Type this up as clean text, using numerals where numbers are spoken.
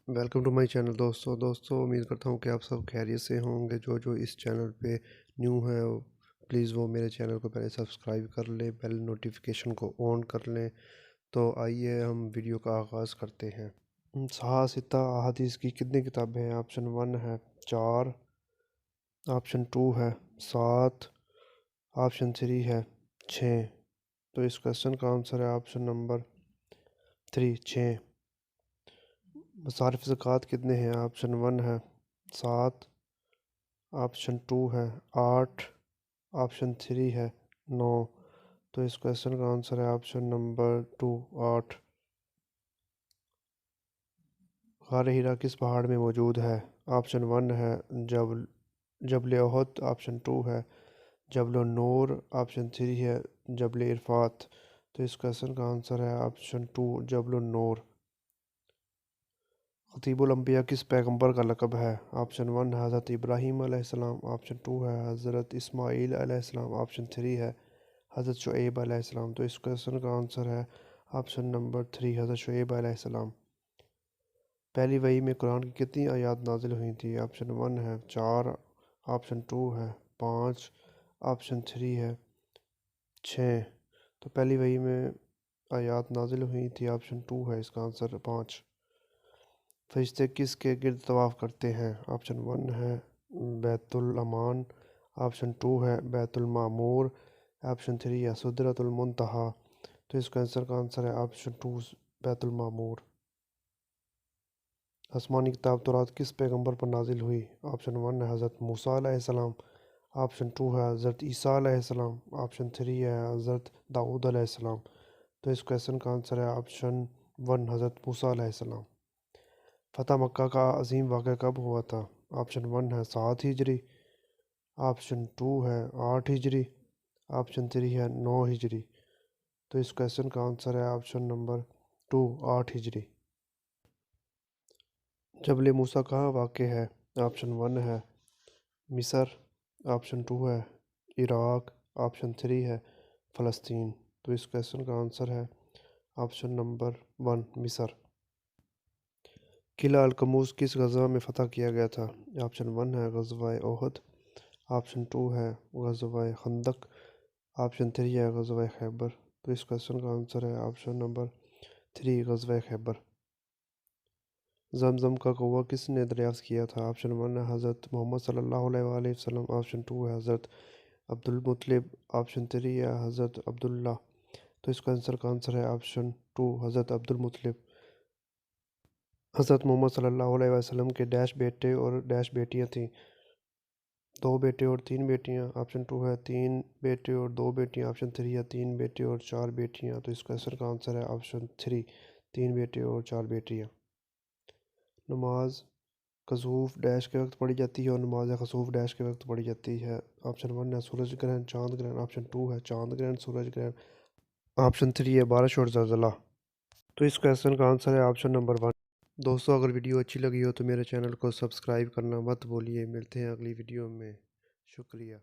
Welcome to my channel دوستو امید کرتا ہوں کہ آپ سب خیریت سے ہوں گے۔ جو اس چینل پہ نیو ہے پلیز وہ میرے چینل کو پہلے سبسکرائب کر لیں، بیل نوٹیفیکیشن کو آن کر لیں۔ تو آئیے ہم ویڈیو کا آغاز کرتے ہیں۔ ستہ احادیث کی کتنی کتابیں ہیں؟ آپشن 1 ہے 4، آپشن 2 ہے 7، آپشن 3 ہے 6۔ تو اس کویسچن کا آنسر ہے آپشن نمبر 3، 6۔ مصارف زکوٰۃ کتنے ہیں؟ آپشن 1 ہے 7، آپشن 2 ہے 8، آپشن 3 ہے 9۔ تو اس کویسچن کا آنسر ہے آپشن نمبر 2، 8۔ غار ہیرا کس پہاڑ میں موجود ہے؟ آپشن 1 ہے جبل احد، آپشن 2 ہے جبل النور، آپشن 3 ہے جبل عرفات۔ تو اس کویسچن کا آنسر ہے آپشن 2، جبل النور۔ خطیب الانبیاء کس پیغمبر کا لقب ہے؟ آپشن 1 ہے حضرت ابراہیم علیہ السلام، آپشن 2 ہے حضرت اسماعیل علیہ السلام، آپشن 3 ہے حضرت شعیب علیہ السلام۔ تو اس کویسچن کا آنسر ہے آپشن نمبر 3، حضرت شعیب علیہ السلام۔ پہلی وحی میں قرآن کی کتنی آیات نازل ہوئی تھی؟ آپشن 1 ہے 4، آپشن 2 ہے 5، آپشن 3 ہے 6۔ تو پہلی وحی میں آیات نازل ہوئی تھی، آپشن 2 ہے اس کا آنسر 5۔ فرشتے کس کے گرد طواف کرتے ہیں؟ آپشن 1 ہے بیت الامان، آپشن 2 ہے بیت المعمور، آپشن 3 ہے سدرۃ المنتہا۔ تو اس کا آنسر ہے آپشن 2، بیت المعمور۔ آسمانی کتاب تورات کس پیغمبر پر نازل ہوئی؟ آپشن 1 ہے حضرت موسیٰ علیہ السلام، آپشن 2 ہے حضرت عیسیٰ علیہ السلام، آپشن 3 ہے حضرت داؤد علیہ السلام۔ تو اس کویسچن کا آنسر ہے آپشن 1، حضرت موسیٰ علیہ السلام۔ فتح مکہ کا عظیم واقعہ کب ہوا تھا؟ آپشن 1 ہے 7 ہجری، آپشن 2 ہے 8 ہجری، آپشن 3 ہے 9 ہجری۔ تو اس کویسچن کا آنسر ہے آپشن نمبر 2، 8 ہجری۔ جبل موسیٰ کہاں واقع ہے؟ آپشن 1 ہے مصر، آپشن 2 ہے عراق، آپشن 3 ہے فلسطین۔ تو اس کویسچن کا آنسر ہے آپشن نمبر 1، مصر۔ قلعہ القموس کس غزوہ میں فتح کیا گیا تھا؟ آپشن 1 ہے غزوہ احد، آپشن 2 ہے غزوہ خندق، آپشن 3 ہے غزوہ خیبر۔ تو اس کویسچن کا آنسر ہے آپشن نمبر 3، غزوہ خیبر۔ زمزم کا کنواں کس نے دریافت کیا تھا؟ آپشن 1 ہے حضرت محمد صلی اللہ علیہ وآلہ وسلم، آپشن 2 ہے حضرت عبدالمطلب، آپشن 3 ہے حضرت عبداللہ۔ تو اس کا آنسر ہے آپشن 2، حضرت عبدالمطلب۔ حضرت محمد صلی اللہ علیہ وسلم کے ڈیش بیٹے اور ڈیش بیٹیاں تھیں؟ 2 بیٹے اور 3 بیٹیاں، آپشن 2 ہے 3 بیٹے اور 2 بیٹیاں، آپشن 3 ہے 3 بیٹے اور 4 بیٹیاں۔ تو اس کا آنسر ہے آپشن 3، 3 بیٹے اور 4 بیٹیاں۔ نماز کسوف ڈیش کے وقت پڑھی جاتی ہے اور نماز خسوف ڈیش کے وقت پڑھی جاتی ہے؟ آپشن 1 ہے سورج گرہن، چاند گرہن، آپشن 2 ہے چاند گرہن، سورج گرہن، آپشن 3 ہے بارش اور زلزلہ۔ تو اس کویسچن کا آنسر ہے آپشن نمبر 1۔ دوستو اگر ویڈیو اچھی لگی ہو تو میرے چینل کو سبسکرائب کرنا مت بھولیے۔ ملتے ہیں اگلی ویڈیو میں، شکریہ۔